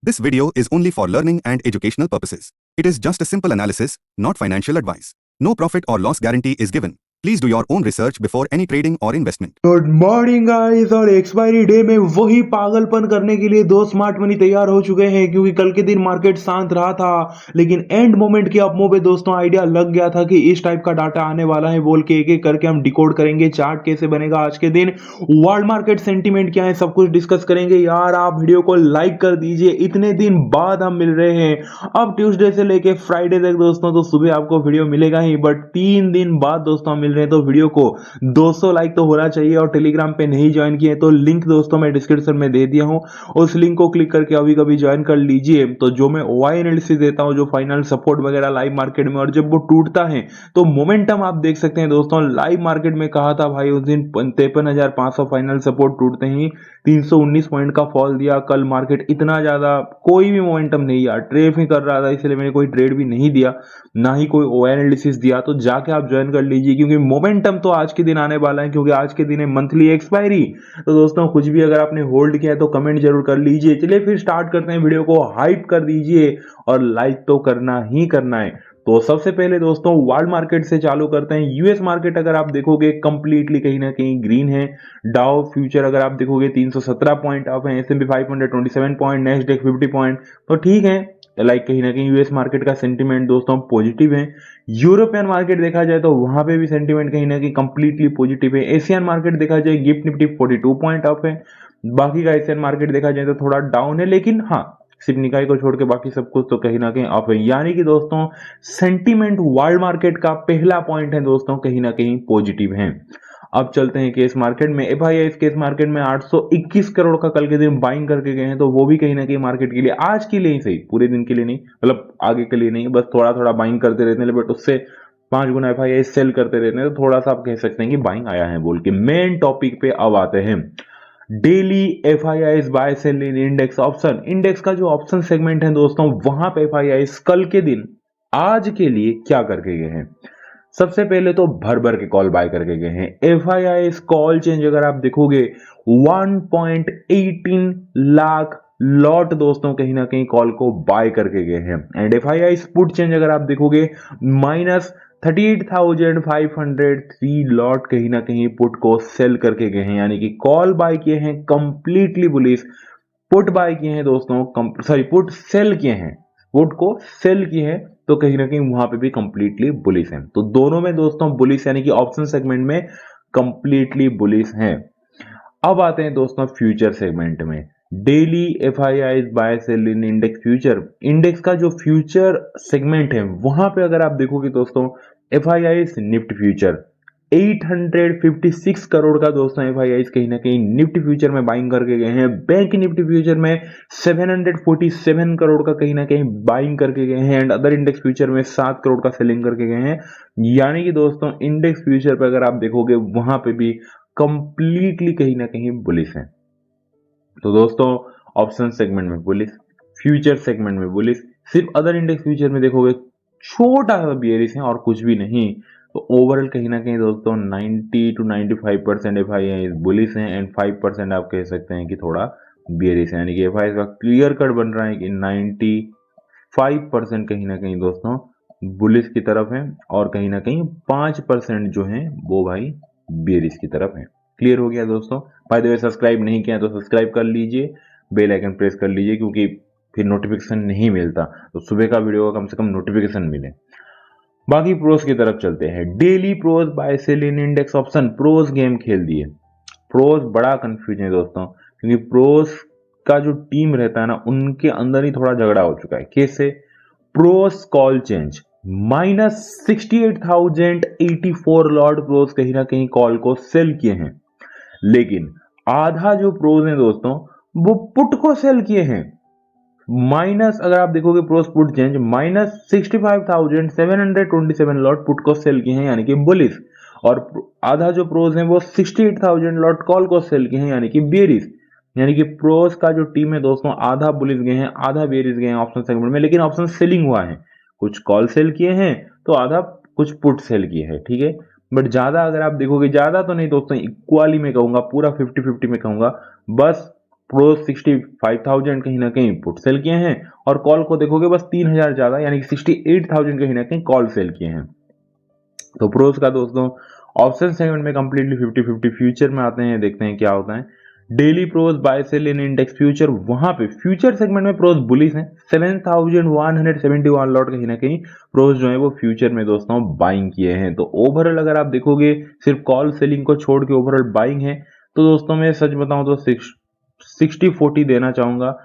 This video is only for learning and educational purposes. It is just a simple analysis, not financial advice. No profit or loss guarantee is given. Please do your own research before any trading or investment. Good morning guys. और expiry day में वही पागलपन करने के लिए दो smart money तैयार हो चुके हैं, क्योंकि कल के दिन मार्केट शांत रहा था, लेकिन एंड मोमेंट के अपमो पे दोस्तों आइडिया लग गया था कि इस टाइप का डाटा आने वाला है बोल के एक एक करके हम डिकोड करेंगे। चार्ट कैसे बनेगा आज के दिन, वर्ल्ड मार्केट सेंटीमेंट क्या है, सब कुछ डिस्कस करेंगे। यार आप वीडियो को लाइक कर दीजिए, इतने दिन बाद हम मिल रहे हैं। अब ट्यूसडे से लेके फ्राइडे तक दोस्तों तो सुबह आपको वीडियो मिलेगा ही, बट 3 दिन बाद दोस्तों हम मिल रहे हैं, तो वीडियो को 200 लाइक तो होना चाहिए। और टेलीग्राम पे नहीं ज्वाइन किए तो लिंक दोस्तों मैं डिस्क्रिप्शन में दे दिया हूं, उस लिंक को क्लिक करके अभी कभी ज्वाइन कर लीजिए। तो जो मैं ओआई एनालिसिस देता हूं, जो फाइनल सपोर्ट वगैरह लाइव मार्केट में, और जब वो टूटता है तो मोमेंटम आप देख सकते हैं दोस्तों। लाइव मार्केट में कहा था भाई उस दिन 53,500 फाइनल सपोर्ट टूटते ही 319 पॉइंट का फॉल दिया। कल मार्केट इतना ज्यादा कोई भी मोमेंटम नहीं यार, ट्रेड ही कर रहा था, इसलिए मैंने कोई ट्रेड भी नहीं दिया, ना ही कोई ओआई एनालिसिस दिया। तो जाके आप ज्वाइन कर लीजिए, क्योंकि मोमेंटम तो आज के दिन आने वाला है, क्योंकि आज के दिन है मंथली एक्सपायरी। तो दोस्तों कुछ भी अगर आपने होल्ड किया है तो कमेंट जरूर कर लीजिए। चलिए फिर स्टार्ट करते हैं, वीडियो को हाइप कर दीजिए और लाइक तो करना ही करना है। तो सबसे पहले दोस्तों वर्ल्ड मार्केट से चालू करते हैं। यूएस मार्केट अगर आप देखोगे कंप्लीटली कहीं ना कहीं ग्रीन है। डाउ फ्यूचर अगर आप देखोगे 317 पॉइंट अप है, एसएनपी 500 27 पॉइंट, नेस्डेक 50 पॉइंट। तो ठीक है, लाइक कहीं ना कहीं यूएस मार्केट का सेंटीमेंट दोस्तों पॉजिटिव है। यूरोपियन मार्केट देखा जाए तो वहां पे भी सेंटीमेंट कहीं ना कहीं कंप्लीटली पॉजिटिव है। एशियन मार्केट देखा जाए गिफ्ट निफ्टी 42 पॉइंट अप है। बाकी का एशियन मार्केट देखा जाए तो थोड़ा डाउन है, लेकिन हाँ सिर्फ निकाय को छोड़ के बाकी सब कुछ तो कहीं ना कहीं अप है। यानी कि दोस्तों सेंटीमेंट वर्ल्ड मार्केट का पहला पॉइंट है दोस्तों कहीं ना कहीं पॉजिटिव है। अब चलते हैं केस मार्केट में। एफआईआई केस मार्केट में 821 करोड़ का कल के दिन बाइंग करके गए हैं, तो वो भी कहीं ना कहीं मार्केट के लिए आज के लिए ही सही, पूरे दिन के लिए नहीं, मतलब आगे के लिए नहीं, बस थोड़ा थोड़ा बाइंग करते रहते हैं, बट उससे 5 गुना एफआईआई सेल करते रहते हैं, तो थोड़ा सा आप कह सकते हैं कि बाइंग आया है बोल के। मेन टॉपिक पे अब आते हैं। डेली एफआईआई बाय सेल इन इंडेक्स ऑप्शन। इंडेक्स का जो ऑप्शन सेगमेंट है दोस्तों, वहां पे एफआईआई कल के दिन आज के लिए क्या करके गए हैं। सबसे पहले तो भर भर के कॉल बाय करके गए हैं। एफआईआई कॉल चेंज अगर आप देखोगे 1.18 लाख लॉट दोस्तों कहीं ना कहीं कॉल को बाय करके गए हैं। एंड एफआईआई पुट चेंज अगर आप देखोगे -38,503 लॉट कहीं ना कहीं पुट को सेल करके गए हैं। यानी कि कॉल बाय किए हैं कंप्लीटली बुलिश, पुट बाय किए हैं दोस्तों, सॉरी पुट सेल किए हैं, पुट को सेल किए हैं, तो कहीं ना कहीं वहां पे भी कंप्लीटली बुलिश है। तो दोनों में दोस्तों बुलिश, यानी कि ऑप्शन सेगमेंट में कंप्लीटली बुलिश हैं। अब आते हैं दोस्तों फ्यूचर सेगमेंट में। डेली एफआईआई बाय सेल इन इंडेक्स फ्यूचर। इंडेक्स का जो फ्यूचर सेगमेंट है वहां पे अगर आप देखोगे दोस्तों एफआईआई निफ्टी फ्यूचर 856 करोड़ का दोस्तों एफआईआई कहीं ना कहीं निफ्टी फ्यूचर में बाइंग करके गए हैं। बैंक निफ्टी फ्यूचर में 747 करोड़ का कहीं ना कहीं बाइंग करके गए हैं। एंड अदर इंडेक्स फ्यूचर में 7 करोड़ का सेलिंग करके गए हैं। यानी कि दोस्तों इंडेक्स फ्यूचर पे अगर आप देखोगे वहां पे भी कंप्लीटली कहीं ना कहीं बुलिश है। तो दोस्तों ऑप्शन सेगमेंट में बुलिश, फ्यूचर सेगमेंट में बुलिश, सिर्फ अदर इंडेक्स फ्यूचर में देखोगे छोटा सा बियरिश है और कुछ भी नहीं। तो ओवरऑल कहीं ना कहीं दोस्तों 90 to 95% एफआईआई बुलिश है, एंड 5% आप कह सकते हैं कि थोड़ा बियरिश है। यानी कि एफआईआई का क्लियर कट बन रहा है कि 95% कहीं ना कहीं दोस्तों बुलिश की तरफ है, और कहीं ना कहीं 5% जो है वो भाई बियरिश की तरफ है। क्लियर हो गया दोस्तों। बाय द वे सब्सक्राइब नहीं किया तो सब्सक्राइब कर लीजिए, बेल आइकन प्रेस कर लीजिए, क्योंकि फिर नोटिफिकेशन नहीं मिलता, तो सुबह का वीडियो का कम से कम नोटिफिकेशन मिले। बाकी प्रोस की तरफ चलते हैं। डेली प्रोस बाय सेल इन इंडेक्स ऑप्शन। प्रोस गेम खेल दिए। प्रोस बड़ा कंफ्यूज है दोस्तों, क्योंकि प्रोस का जो टीम रहता है ना, उनके अंदर ही थोड़ा झगड़ा हो चुका है। कैसे? Pros call change -68,084 lot pros कहीं ना कहीं कॉल को सेल किए हैं, लेकिन आधा जो प्रोस है दोस्तों वो पुट को सेल किए हैं। माइनस अगर आप देखोगे pros put change -65,727 lot put को सेल किए हैं, यानी कि बुलिश, और आधा जो प्रोस है वो 68,000 लॉट कॉल को सेल किए हैं, यानी कि बेरिश। यानी कि प्रोस का जो टीम है दोस्तों आधा बुलिश गए हैं, आधा बेरिश गए हैं ऑप्शन सेगमेंट में, लेकिन ऑप्शन सेलिंग हुआ है। कुछ कॉल सेल किए हैं तो आधा कुछ पुट सेल किए हैं, ठीक है। बट ज्यादा अगर आप देखोगे, ज्यादा तो नहीं दोस्तों, इक्वाली में कहूंगा, पूरा 50-50 में कहूंगा, बस प्रोज 65,000 कहीं ना कहीं पुट सेल किए हैं और कॉल को देखोगे बस 3,000 ज्यादा यानी कि 68,000 कहीं ना कहीं कॉल सेल किए हैं। तो प्रोज का दोस्तों ऑप्शन सेगमेंट में कंप्लीटली 50-50 फ्यूचर में आते हैं, देखते हैं क्या होता है। डेली प्रोज बाय सेल इन इंडेक्स फ्यूचर, वहां पे फ्यूचर सेगमेंट में प्रोज बुलिश हैं, 7,171 लॉट कहीं ना कहीं प्रोज जो है वो फ्यूचर में दोस्तों बाइंग किए हैं। तो ओवरऑल अगर आप देखोगे सिर्फ कॉल सेलिंग को छोड़ के ओवरऑल बाइंग है, तो दोस्तों मैं सच बताऊं तो 60-40 देना चाहूंगा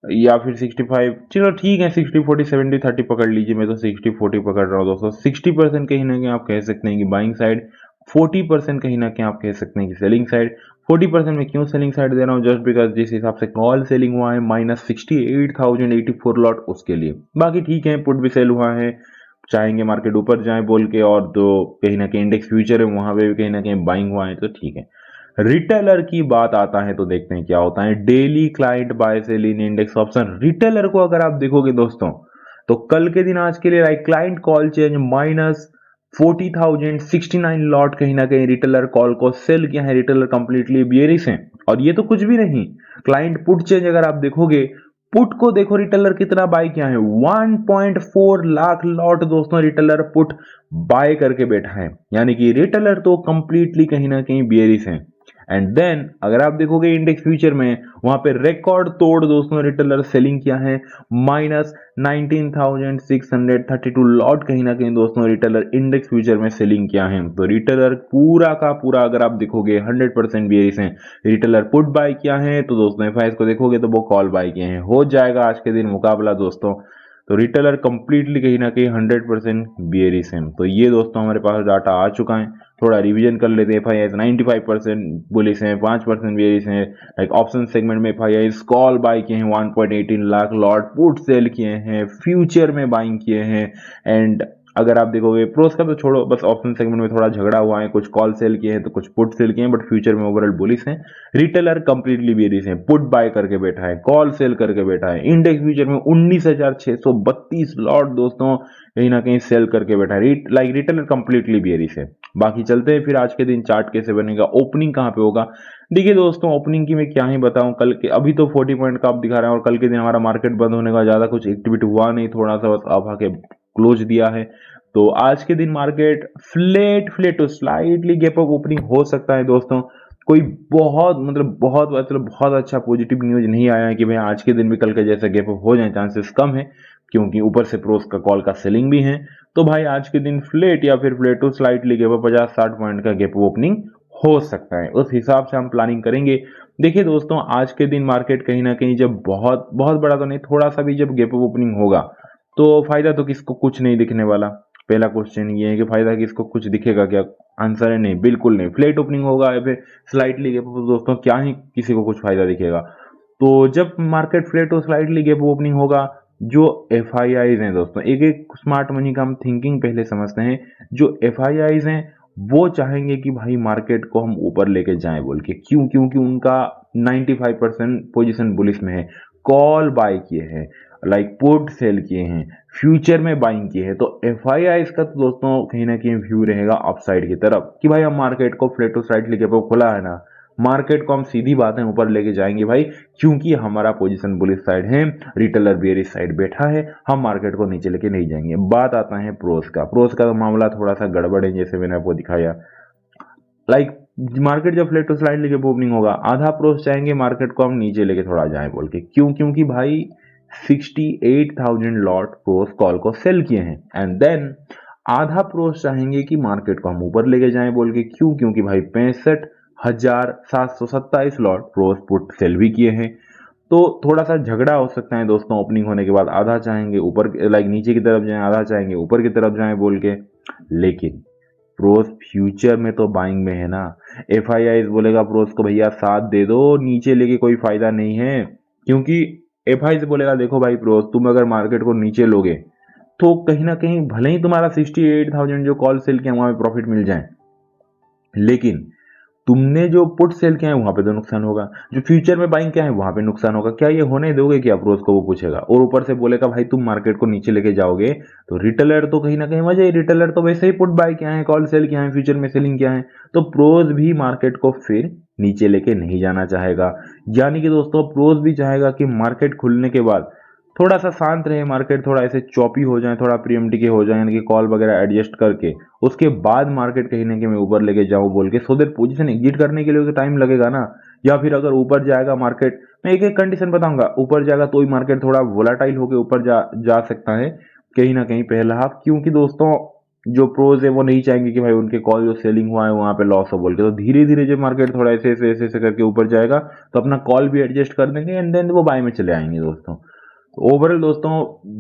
या फिर 65, चलो ठीक है 60-40 70-30 पकड़ लीजिए, मैं तो 60-40 पकड़ रहा हूँ दोस्तों। 60% कहीं ना कहीं आप कह सकते हैं कि बाइंग साइड, 40% कहीं ना कहीं आप कह सकते हैं कि सेलिंग साइड। 40% में क्यों सेलिंग साइड दे रहा हूँ, जस्ट बिकॉज जिस हिसाब से कॉल सेलिंग हुआ है -68,084 लॉट उसके लिए। बाकी ठीक है पुट भी सेल हुआ है, चाहेंगे मार्केट ऊपर जाए बोल के, और तो कहीं ना कहीं इंडेक्स फ्यूचर है वहां पे भी कहीं ना कहीं बाइंग हुआ है, तो ठीक है। रिटेलर की बात आता है तो देखते हैं क्या होता है। डेली क्लाइंट बाय सेल इन इंडेक्स ऑप्शन, रिटेलर को अगर आप देखोगे दोस्तों तो कल के दिन आज के लिए like client call change -40,069 lot कहीं ना कहीं रिटेलर कॉल को सेल किया है। रिटेलर कंप्लीटली बियरिश है और ये तो कुछ भी नहीं, क्लाइंट पुट चेंज अगर आप देखोगे, पुट को देखो रिटेलर कितना बाय किया है, 1.4 लाख लॉट दोस्तों रिटेलर पुट बाय करके बैठा है, यानी कि रिटेलर तो कंप्लीटली कहीं ना कहीं बियरिश है। एंड देन अगर आप देखोगे इंडेक्स फ्यूचर में, वहां पे रिकॉर्ड तोड़ दोस्तों रिटेलर सेलिंग किया है, -19,632 लॉट कहीं ना कहीं दोस्तों रिटेलर इंडेक्स फ्यूचर में सेलिंग किया है। तो रिटेलर पूरा का पूरा अगर आप देखोगे 100% बेरिस है। रिटेलर पुट बाय किया है तो दोस्तों एफआईएस को देखोगे तो वो कॉल बाय किए हैं। हो जाएगा आज के दिन मुकाबला दोस्तों, तो रिटेलर कंप्लीटली कहीं ना कहीं 100% बियरिश है। तो ये दोस्तों हमारे पास डाटा आ चुका है, थोड़ा रिवीजन कर लेते हैं। एफआईआई 95% बुलिश है, 5% बियरिश है। लाइक ऑप्शन सेगमेंट में एफआईआई कॉल बाय किए हैं, 1.18 लाख लॉट पुट सेल किए हैं, फ्यूचर में बाइंग किए हैं। एंड अगर आप देखोगे प्रोस का तो छोड़ो, बस ऑप्शन सेगमेंट में थोड़ा झगड़ा हुआ है, कुछ कॉल सेल किए हैं तो कुछ पुट सेल किए हैं, बट फ्यूचर में ओवरऑल बुलिश है। रिटेलर कंप्लीटली बेरिश है, पुट बाय करके बैठा है, कॉल सेल करके बैठा है। इंडेक्स फ्यूचर में 19,632 लॉट दोस्तों कहीं ना कहीं सेल करके बैठा है। लाइक रिटेलर कंप्लीटली बेरिश है। बाकी चलते हैं फिर आज के दिन चार्ट कैसे बनेगा, ओपनिंग कहां पे होगा। देखिए दोस्तों ओपनिंग की मैं क्या ही बताऊं, कल के अभी तो 40 पॉइंट का आप दिखा रहे हैं और कल के दिन हमारा मार्केट बंद होने का ज्यादा कुछ एक्टिविटी हुआ नहीं, थोड़ा सा बस आप आके क्लोज दिया है। तो आज के दिन मार्केट फ्लेट तो स्लाइटली गैप अप ओपनिंग हो सकता है दोस्तों। कोई बहुत अच्छा पॉजिटिव न्यूज नहीं आया है कि भाई आज के दिन भी कल के जैसे गैप अप हो जाए, चांसेस कम है क्योंकि ऊपर से प्रोस का कॉल का सेलिंग भी है। तो भाई आज के दिन फ्लेट या फिर flat to slightly gap up 50-60 point का गैप ओपनिंग हो सकता है, उस हिसाब से हम प्लानिंग करेंगे। देखिए दोस्तों आज के दिन मार्केट कहीं ना कहीं जब बहुत बहुत बड़ा तो नहीं, थोड़ा सा भी जब गैप अप ओपनिंग होगा तो फायदा तो किसको कुछ नहीं दिखने वाला। पहला क्वेश्चन ये है कि फायदा किसको कुछ दिखेगा क्या, आंसर है नहीं, बिल्कुल नहीं। फ्लैट ओपनिंग होगा या फिर स्लाइटली गैप अप, दोस्तों क्या ही किसी को कुछ फायदा दिखेगा। तो जब मार्केट फ्लैट और स्लाइटली गैप ओपनिंग होगा, जो एफआईआईज हैं दोस्तों, एक एक स्मार्ट मनी का हम थिंकिंग पहले समझते हैं। जो एफआईआईज हैं वो चाहेंगे कि भाई मार्केट को हम ऊपर लेके जाएं बोल के, क्यों, क्योंकि उनका 95% पोजीशन बुलिश में है, कॉल बाय किए हैं, लाइक पुट सेल किए हैं, फ्यूचर में बाइंग किए हैं। तो एफआईआई का तो दोस्तों कहीं ना कहीं व्यू रहेगा अपसाइड की तरफ कि भाई हम मार्केट को flat to slightly gap up खुला है ना, मार्केट को हम सीधी बात है ऊपर लेके जाएंगे भाई, क्योंकि हमारा पोजीशन बुलिश साइड है, रिटेलर बेयरिश साइड बैठा है, हम मार्केट को नीचे लेके नहीं जाएंगे। बात आता है प्रोस का, प्रोस का तो मामला थोड़ा सा गड़बड़ है, जैसे मैंने आपको दिखाया। लाइक मार्केट जब flat to slightly gap opening होगा, आधा प्रोस चाहेंगे मार्केट को हम नीचे लेके थोड़ा जाए बोल के, क्यों, क्योंकि भाई 68,000 लॉट प्रोस कॉल को सेल किए हैं। एंड देन आधा प्रोस चाहेंगे कि मार्केट को हम ऊपर लेके जाएं बोल के, क्यों, क्योंकि भाई 65,727 लॉट प्रोस पुट सेल भी किए हैं। तो थोड़ा सा झगड़ा हो सकता है दोस्तों ओपनिंग होने के बाद, आधा चाहेंगे ऊपर लाइक नीचे की तरफ जाएं, आधा चाहेंगे ऊपर की तरफ जाएं बोल के। लेकिन प्रोस फ्यूचर में तो बाइंग में है ना। एफआईआई बोलेगा प्रोस को भैया साथ दे दो, नीचे लेके कोई फायदा नहीं है, क्योंकि एफआई से बोलेगा देखो भाई प्रोस तुम अगर मार्केट को नीचे लोगे तो कहीं ना कहीं भले ही तुम्हारा 68,000 जो कॉल सेल किया वहां पे प्रॉफिट मिल जाए, लेकिन तुमने जो पुट सेल किया है वहां पे तो नुकसान होगा, जो फ्यूचर में बाइंग किया है वहां पे नुकसान होगा। क्या ये होने दोगे क्या प्रोस को, वो पूछेगा। और ऊपर से बोलेगा भाई तुम मार्केट को नीचे लेके जाओगे, तो रिटेलर तो कहीं ना कहीं मजा ही, रिटेलर तो वैसे ही पुट बाय किया है, कॉल सेल किया है, फ्यूचर में सेलिंग किया है, तो प्रोस भी मार्केट को फिर नीचे लेके नहीं जाना चाहेगा। यानी कि दोस्तों प्रोज भी चाहेगा कि मार्केट खुलने के बाद थोड़ा सा शांत रहे मार्केट, थोड़ा ऐसे चॉपी हो जाए, थोड़ा प्रीएम्प्टी के हो जाए, यानी कि कॉल वगैरह एडजस्ट करके उसके बाद मार्केट कहीं ना कहीं मैं ऊपर लेके जाऊं बोल के, सो दैट पोजीशन एग्जिट करने के लिए तो टाइम लगेगा ना। या फिर अगर ऊपर जाएगा मार्केट, मैं एक एक कंडीशन बताऊंगा, ऊपर जाएगा तो ही मार्केट थोड़ा वोलाटाइल होकर ऊपर जा सकता है कहीं ना कहीं पहला हाफ, क्योंकि दोस्तों जो प्रोज है वो नहीं चाहेंगे कि भाई उनके कॉल जो सेलिंग हुआ है वहां पे लॉस हो बोल के। तो धीरे धीरे जब मार्केट थोड़ा ऐसे करके ऊपर जाएगा तो अपना कॉल भी एडजस्ट कर देंगे एंड देन वो बाय में चले आएंगे दोस्तों। ओवरऑल दोस्तों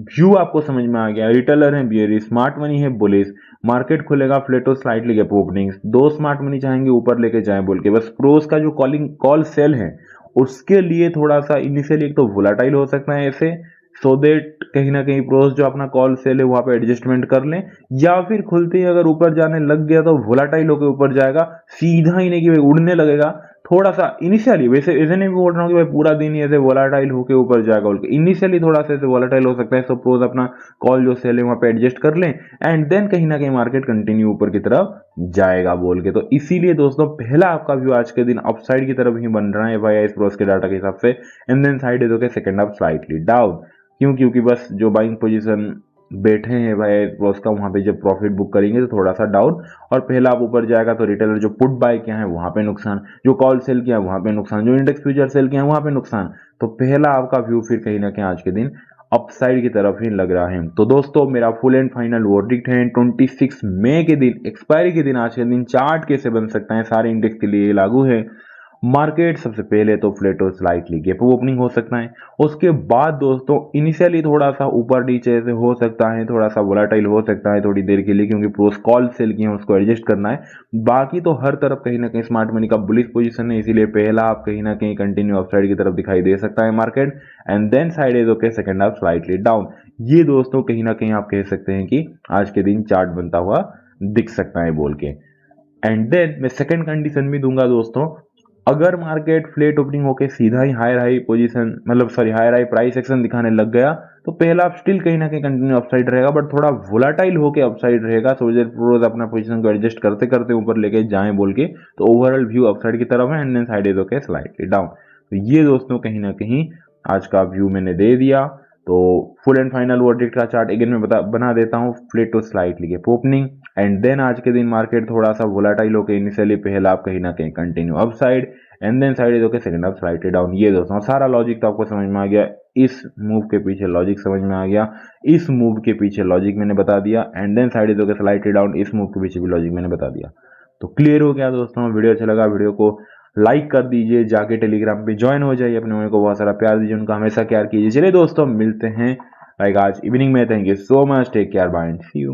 व्यू आपको समझ में आ गया। रिटेलर है बियरिश, स्मार्ट मनी है बुलिश, मार्केट खुलेगा फ्लैट और स्लाइटली गैप ओपनिंग्स, दो स्मार्ट मनी चाहेंगे ऊपर लेके जाएं बोल के। बस प्रोस का जो कॉल सेल है उसके लिए थोड़ा सा इनिशियली एक तो वोलाटाइल हो सकता है ऐसे, सो देट कहीं ना कहीं प्रोस जो अपना कॉल सेल है वहां पे एडजस्टमेंट कर लें, या फिर खुलते ही अगर ऊपर जाने लग गया तो वोलाटाइल होकर ऊपर जाएगा, सीधा ही नहीं कि भाई उड़ने लगेगा। थोड़ा सा इनिशियली, वैसे ऐसे नहीं बोल रहा हूँ कि भाई पूरा दिन ही ऐसे वोलाटाइल होके ऊपर जाएगा बोल के, इनिशियली थोड़ा सा ऐसे वोलाटाइल हो सकता है। सपोज अपना कॉल जो सेल है वहां पे एडजस्ट कर लें एंड देन कहीं ना कहीं मार्केट कंटिन्यू ऊपर की तरफ जाएगा बोल के। तो इसीलिए दोस्तों पहला आपका व्यू आज के दिन अपसाइड की तरफ ही बन रहा है भाई इस प्रोस के डाटा के हिसाब से, and then side is okay second half slightly down. क्यों? क्योंकि बस जो बाइंग पोजीशन बैठे हैं भाई प्रोस का वहां पे जब प्रॉफिट बुक करेंगे तो थोड़ा सा डाउन, और पहला आप ऊपर जाएगा तो रिटेलर जो पुट बाय किया है वहां पे नुकसान, जो कॉल सेल किया वहां पे नुकसान, जो इंडेक्स फ्यूचर सेल किया वहां पे नुकसान। तो पहला आपका व्यू फिर कहीं ना कहीं आज के दिन अपसाइड की तरफ ही लग रहा है। तो दोस्तों मेरा फुल एंड फाइनल वर्डिक्ट है 26 मई के दिन, एक्सपायरी के दिन आज के दिन चार्ट कैसे बन सकता है सारे इंडेक्स के लिए लागू है। मार्केट सबसे पहले तो फ्लैट और स्लाइटली गैप ओपनिंग हो सकता है, उसके बाद दोस्तों इनिशियली थोड़ा सा ऊपर नीचे से हो सकता है, थोड़ा सा वोलाटाइल हो सकता है थोड़ी देर के लिए, क्योंकि प्रोस कॉल सेल किए हैं उसको एडजस्ट करना है। बाकी तो हर तरफ कहीं ना कहीं स्मार्ट मनी का बुलिश पोजीशन है, इसीलिए पहला आप कहीं ना कहीं कंटिन्यू अपसाइड की तरफ दिखाई दे सकता है market, and then side is okay second half slightly down. ये दोस्तों कहीं ना कहीं आप कह सकते हैं कि आज के दिन चार्ट बनता हुआ दिख सकता है बोल के। एंड देन मैं सेकंड कंडीशन भी दूंगा दोस्तों, अगर मार्केट फ्लैट ओपनिंग होके सीधा ही हायर हाई पोजीशन, मतलब sorry higher high price action दिखाने लग गया तो पहला आप स्टिल कहीं ना कहीं कंटिन्यू अपसाइड रहेगा, बट थोड़ा वोलाटाइल होके अपसाइड रहेगा। तो रोज अपना पोजीशन को एडजस्ट करते करते ऊपर लेके जाएं बोल के, तो ओवरऑल व्यू अपसाइड की तरफ है and then side is okay slightly down. तो ये दोस्तों कहीं ना कहीं आज का व्यू मैंने दे दिया। तो फुल एंड फाइनल वर्डिक्ट का चार्ट अगेन मैं बना देता हूँ, flat to slightly gap opening and then आज के दिन मार्केट थोड़ा सा वोलाटाइल होकर इनिशियली पहला आप कहीं ना कहीं continue upside and then side is okay second half slightly down. ये दोस्तों सारा लॉजिक तो आपको समझ में आ गया, इस मूव के पीछे लॉजिक समझ में आ गया, इस मूव के पीछे लॉजिक मैंने बता दिया, and then side is okay slightly down, इस मूव के पीछे भी लॉजिक मैंने बता दिया। तो क्लियर हो गया दोस्तों। वीडियो अच्छा लगा वीडियो को लाइक कर दीजिए, जाके टेलीग्राम पे ज्वाइन हो जाइए, अपने उनको बहुत सारा प्यार दीजिए, उनका हमेशा केयर कीजिए। चलिए दोस्तों मिलते हैं लाइक आज इवनिंग में। Thank you so much, take care, bye and see you.